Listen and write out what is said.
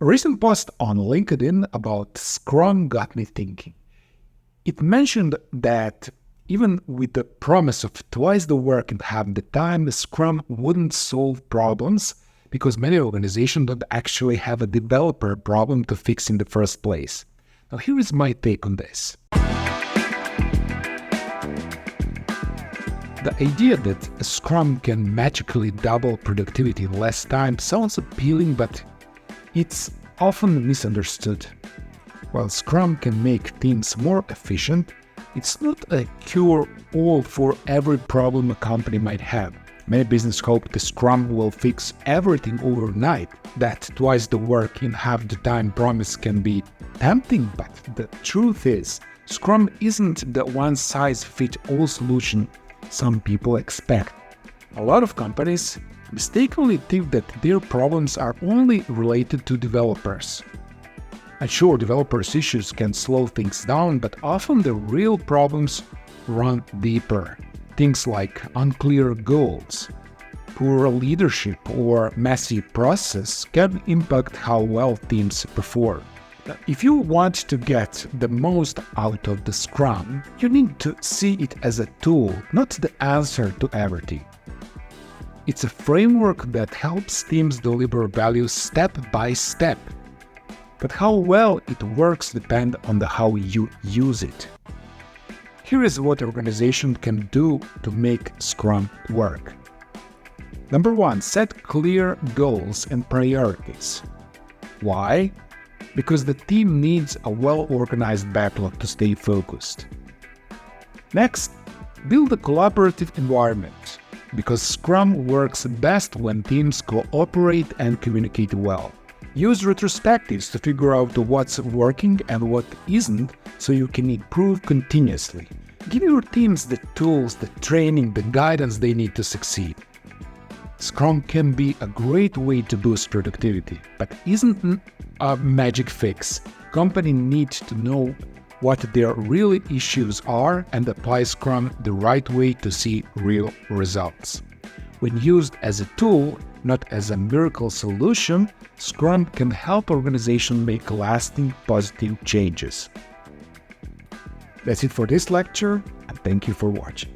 A recent post on LinkedIn about Scrum got me thinking. It mentioned that even with the promise of twice the work and half the time, Scrum wouldn't solve problems because many organizations don't actually have a developer problem to fix in the first place. Now, here is my take on this. The idea that a Scrum can magically double productivity in less time sounds appealing, but it's often misunderstood. While Scrum can make teams more efficient, it's not a cure-all for every problem a company might have. Many businesses hope the Scrum will fix everything overnight. That twice the work in half the time promise can be tempting, but the truth is, Scrum isn't the one-size-fits-all solution some people expect. A lot of companies mistakenly think that their problems are only related to developers. And sure, developers' issues can slow things down, but often the real problems run deeper. Things like unclear goals, poor leadership, or messy process can impact how well teams perform. If you want to get the most out of the Scrum, you need to see it as a tool, not the answer to everything. It's a framework that helps teams deliver value step by step. But how well it works depends on how you use it. Here is what organizations can do to make Scrum work. Number 1, set clear goals and priorities. Why? Because the team needs a well-organized backlog to stay focused. Next, build a collaborative environment, because Scrum works best when teams cooperate and communicate well. Use retrospectives to figure out what's working and what isn't, so you can improve continuously. Give your teams the tools, the training, the guidance they need to succeed. Scrum can be a great way to boost productivity, but isn't a magic fix. Companies need to know what their real issues are and apply Scrum the right way to see real results. When used as a tool, not as a miracle solution, Scrum can help organizations make lasting positive changes. That's it for this lecture, and thank you for watching.